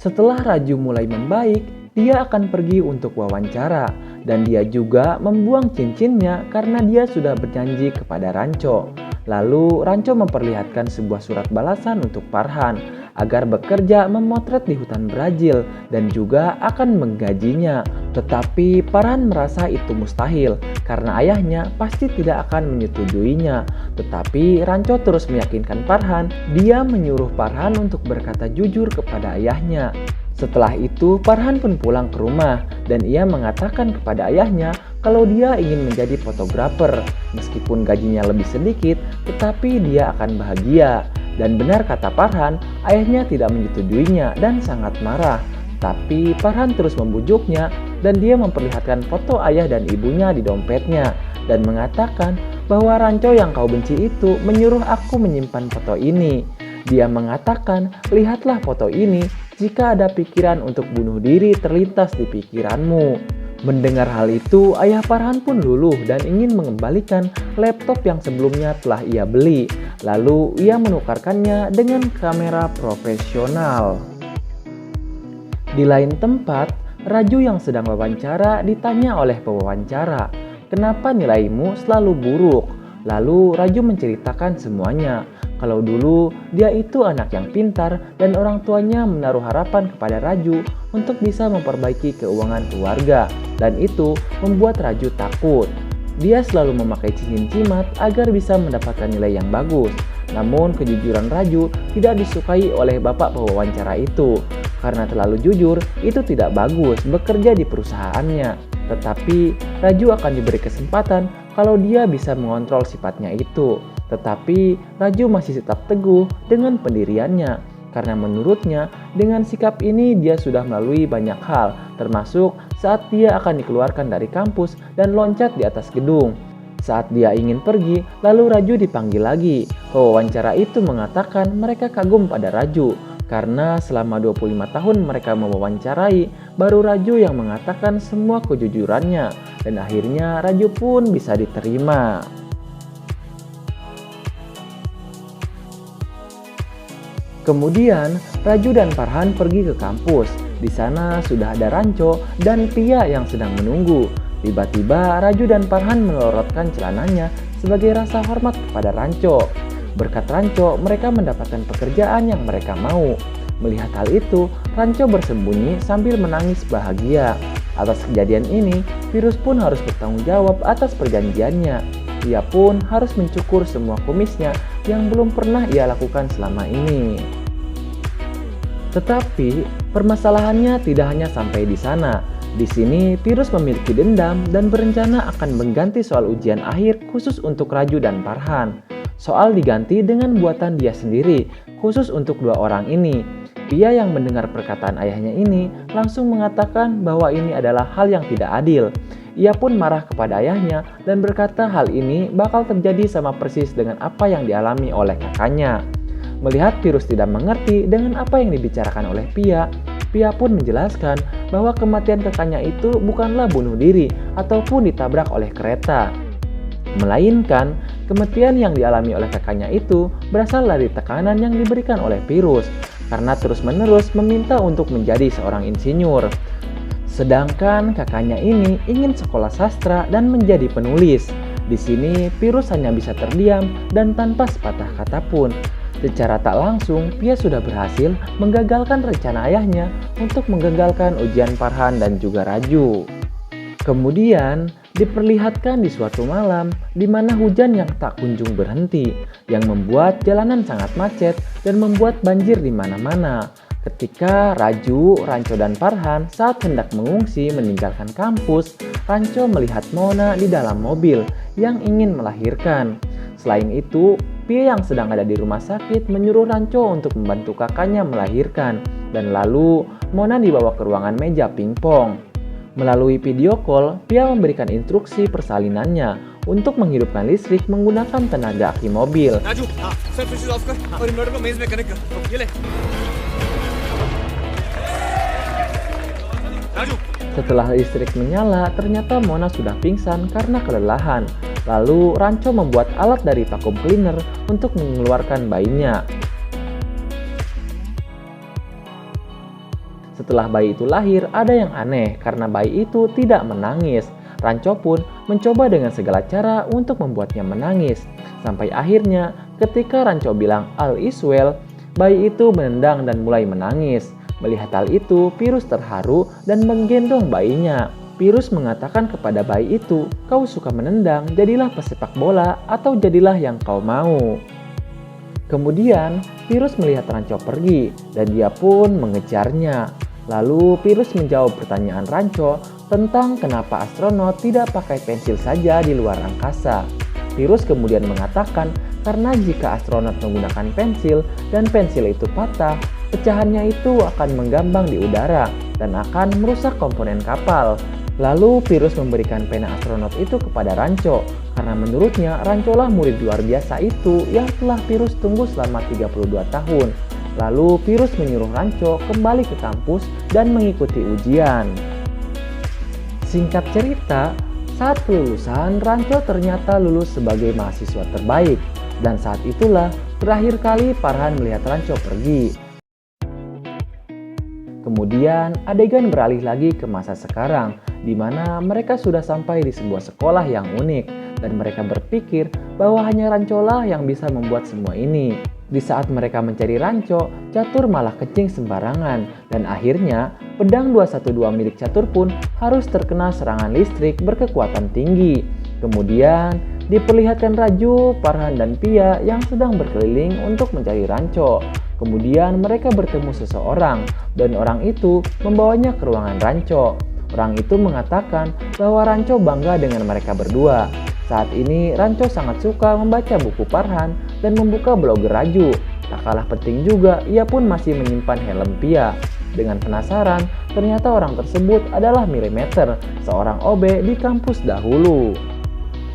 Setelah Raju mulai membaik, dia akan pergi untuk wawancara dan dia juga membuang cincinnya karena dia sudah berjanji kepada Ranco. Lalu Ranco memperlihatkan sebuah surat balasan untuk Farhan agar bekerja memotret di hutan Brazil dan juga akan menggajinya. Tetapi Farhan merasa itu mustahil karena ayahnya pasti tidak akan menyetujuinya. Tetapi Ranco terus meyakinkan Farhan. Dia menyuruh Farhan untuk berkata jujur kepada ayahnya. Setelah itu Farhan pun pulang ke rumah dan ia mengatakan kepada ayahnya kalau dia ingin menjadi fotografer. Meskipun gajinya lebih sedikit, tetapi dia akan bahagia. Dan benar kata Farhan, ayahnya tidak menyetujuinya dan sangat marah. Tapi Farhan terus membujuknya dan dia memperlihatkan foto ayah dan ibunya di dompetnya dan mengatakan bahwa Ranco yang kau benci itu menyuruh aku menyimpan foto ini. Dia mengatakan, lihatlah foto ini jika ada pikiran untuk bunuh diri terlintas di pikiranmu. Mendengar hal itu, ayah Farhan pun luluh dan ingin mengembalikan laptop yang sebelumnya telah ia beli. Lalu ia menukarkannya dengan kamera profesional. Di lain tempat, Raju yang sedang wawancara ditanya oleh pewawancara, "Kenapa nilaimu selalu buruk?" Lalu Raju menceritakan semuanya. Kalau dulu dia itu anak yang pintar dan orang tuanya menaruh harapan kepada Raju untuk bisa memperbaiki keuangan keluarga. Dan itu membuat Raju takut. Dia selalu memakai cincin jimat agar bisa mendapatkan nilai yang bagus. Namun kejujuran Raju tidak disukai oleh bapak pewawancara itu. Karena terlalu jujur, itu tidak bagus bekerja di perusahaannya. Tetapi Raju akan diberi kesempatan kalau dia bisa mengontrol sifatnya itu. Tetapi Raju masih tetap teguh dengan pendiriannya. Karena menurutnya dengan sikap ini dia sudah melalui banyak hal, termasuk saat dia akan dikeluarkan dari kampus dan loncat di atas gedung. Saat dia ingin pergi, lalu Raju dipanggil lagi. Pewawancara itu mengatakan mereka kagum pada Raju. Karena selama 25 tahun mereka mewawancarai, baru Raju yang mengatakan semua kejujurannya. Dan akhirnya Raju pun bisa diterima. Kemudian Raju dan Farhan pergi ke kampus. Di sana sudah ada Ranco dan Pia yang sedang menunggu. Tiba-tiba Raju dan Farhan melorotkan celananya sebagai rasa hormat kepada Ranco. Berkat Ranco, mereka mendapatkan pekerjaan yang mereka mau. Melihat hal itu, Ranco bersembunyi sambil menangis bahagia. Atas kejadian ini, Virus pun harus bertanggung jawab atas perjanjiannya. Ia pun harus mencukur semua kumisnya yang belum pernah ia lakukan selama ini. Tetapi permasalahannya tidak hanya sampai di sana. Di sini Virus memiliki dendam dan berencana akan mengganti soal ujian akhir khusus untuk Raju dan Farhan. Soal diganti dengan buatan dia sendiri, khusus untuk dua orang ini. Pia yang mendengar perkataan ayahnya ini langsung mengatakan bahwa ini adalah hal yang tidak adil. Ia pun marah kepada ayahnya dan berkata hal ini bakal terjadi sama persis dengan apa yang dialami oleh kakaknya. Melihat Virus tidak mengerti dengan apa yang dibicarakan oleh Pia, Pia pun menjelaskan bahwa kematian kakaknya itu bukanlah bunuh diri ataupun ditabrak oleh kereta. Melainkan, kematian yang dialami oleh kakaknya itu berasal dari tekanan yang diberikan oleh Virus karena terus-menerus meminta untuk menjadi seorang insinyur. Sedangkan kakaknya ini ingin sekolah sastra dan menjadi penulis. Di sini Virus hanya bisa terdiam dan tanpa sepatah kata pun. Secara tak langsung, Pia sudah berhasil menggagalkan rencana ayahnya untuk menggagalkan ujian Farhan dan juga Raju. Kemudian diperlihatkan di suatu malam di mana hujan yang tak kunjung berhenti, yang membuat jalanan sangat macet dan membuat banjir di mana-mana. Ketika Raju, Ranco, dan Farhan saat hendak mengungsi meninggalkan kampus, Ranco melihat Mona di dalam mobil yang ingin melahirkan. Selain itu, Pia yang sedang ada di rumah sakit menyuruh Ranco untuk membantu kakaknya melahirkan. Dan lalu Mona dibawa ke ruangan meja pingpong. Melalui video call, Pia memberikan instruksi persalinannya untuk menghidupkan listrik menggunakan tenaga aki mobil. Raju, sir switches off कर और इन्वर्टर को मेज में कनेक्ट कर. ये ले. Raju. Setelah listrik menyala, ternyata Mona sudah pingsan karena kelelahan. Lalu Ranco membuat alat dari vacuum cleaner untuk mengeluarkan bayinya. Setelah bayi itu lahir, ada yang aneh karena bayi itu tidak menangis. Rancho pun mencoba dengan segala cara untuk membuatnya menangis. Sampai akhirnya ketika Rancho bilang all is well, bayi itu menendang dan mulai menangis. Melihat hal itu, Pirus terharu dan menggendong bayinya. Pirus mengatakan kepada bayi itu, kau suka menendang, jadilah pesepak bola atau jadilah yang kau mau. Kemudian Pirus melihat Rancho pergi dan dia pun mengejarnya. Lalu Pirus menjawab pertanyaan Rancho tentang kenapa astronot tidak pakai pensil saja di luar angkasa. Pirus kemudian mengatakan karena jika astronot menggunakan pensil dan pensil itu patah, pecahannya itu akan menggambang di udara dan akan merusak komponen kapal. Lalu Pirus memberikan pena astronot itu kepada Rancho karena menurutnya Rancho lah murid luar biasa itu yang telah Pirus tunggu selama 32 tahun. Lalu Pirus menyuruh Rancho kembali ke kampus dan mengikuti ujian. Singkat cerita, saat kelulusan Rancho ternyata lulus sebagai mahasiswa terbaik. Dan saat itulah terakhir kali Farhan melihat Rancho pergi. Kemudian adegan beralih lagi ke masa sekarang, di mana mereka sudah sampai di sebuah sekolah yang unik. Dan mereka berpikir bahwa hanya Rancho lah yang bisa membuat semua ini. Di saat mereka mencari Rancho, Catur malah kencing sembarangan. Dan akhirnya, pedang 212 milik Catur pun harus terkena serangan listrik berkekuatan tinggi. Kemudian, diperlihatkan Raju, Farhan, dan Pia yang sedang berkeliling untuk mencari Rancho. Kemudian mereka bertemu seseorang, dan orang itu membawanya ke ruangan Rancho. Orang itu mengatakan bahwa Rancho bangga dengan mereka berdua. Saat ini Rancho sangat suka membaca buku Farhan dan membuka blog Raju. Tak kalah penting juga, ia pun masih menyimpan helm Pia. Dengan penasaran, ternyata orang tersebut adalah Milimeter, seorang OB di kampus dahulu.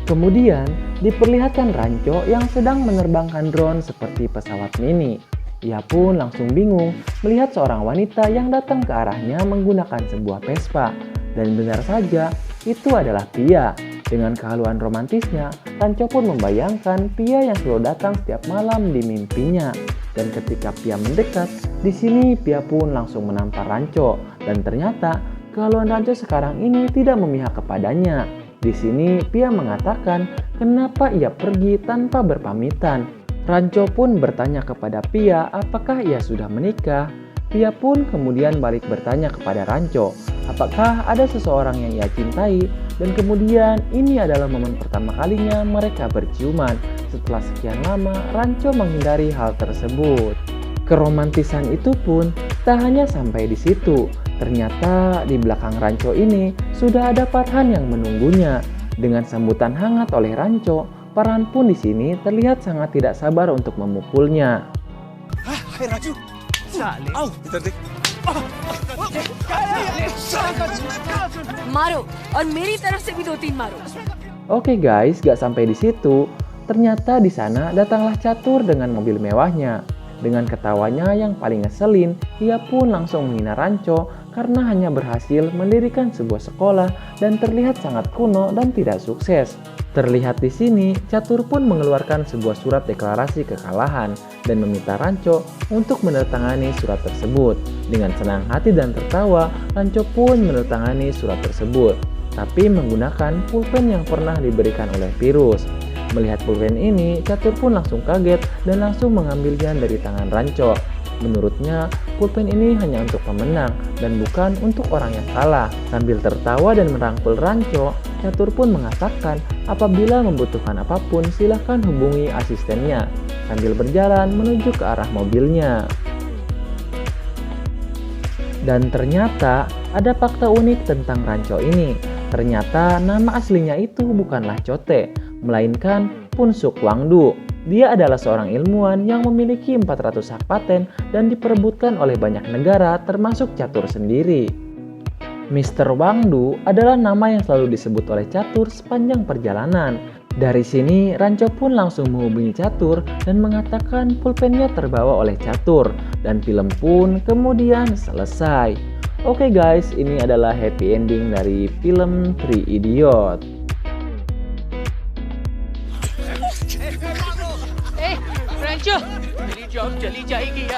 Kemudian diperlihatkan Rancho yang sedang menerbangkan drone seperti pesawat mini. Ia pun langsung bingung melihat seorang wanita yang datang ke arahnya menggunakan sebuah Vespa. Dan benar saja, itu adalah Pia. Dengan kehaluan romantisnya, Rancho pun membayangkan Pia yang selalu datang setiap malam di mimpinya. Dan ketika Pia mendekat, di sini Pia pun langsung menampar Rancho. Dan ternyata kehaluan Rancho sekarang ini tidak memihak kepadanya. Di sini Pia mengatakan kenapa ia pergi tanpa berpamitan. Rancho pun bertanya kepada Pia apakah ia sudah menikah. Pia pun kemudian balik bertanya kepada Rancho apakah ada seseorang yang ia cintai. Dan kemudian ini adalah momen pertama kalinya mereka berciuman. Setelah sekian lama, Rancho menghindari hal tersebut. Keromantisan itu pun tak hanya sampai di situ. Ternyata di belakang Rancho ini sudah ada Farhan yang menunggunya. Dengan sambutan hangat oleh Rancho, Farhan pun di sini terlihat sangat tidak sabar untuk memukulnya. Hai Raju. Au, इधर देख. मारो और मेरी तरफ से भी 2-3 मारो. Oke guys, gak sampai di situ. Ternyata di sana datanglah Catur dengan mobil mewahnya. Dengan ketawanya yang paling ngeselin, ia pun langsung menghina Rancho karena hanya berhasil mendirikan sebuah sekolah dan terlihat sangat kuno dan tidak sukses. Terlihat di sini, Catur pun mengeluarkan sebuah surat deklarasi kekalahan dan meminta Rancho untuk menandatangani surat tersebut. Dengan senang hati dan tertawa, Rancho pun menandatangani surat tersebut, tapi menggunakan pulpen yang pernah diberikan oleh Pirus. Melihat pulpen ini, Catur pun langsung kaget dan langsung mengambilnya dari tangan Rancho. Menurutnya, pulpen ini hanya untuk pemenang dan bukan untuk orang yang kalah. Sambil tertawa dan merangkul Rancho, Catur pun mengatakan apabila membutuhkan apapun silahkan hubungi asistennya. Sambil berjalan menuju ke arah mobilnya. Dan ternyata ada fakta unik tentang Rancho ini. Ternyata nama aslinya itu bukanlah Chote, melainkan Punsuk Wangdu. Dia adalah seorang ilmuwan yang memiliki 400 hak paten dan diperebutkan oleh banyak negara termasuk Catur sendiri. Mr. Wangdu adalah nama yang selalu disebut oleh Catur sepanjang perjalanan. Dari sini Rancho pun langsung menghubungi Catur dan mengatakan pulpennya terbawa oleh Catur dan film pun kemudian selesai. Oke guys, ini adalah happy ending dari film Three Idiot. Rancho, मेरी जॉब चली जाएगी यार.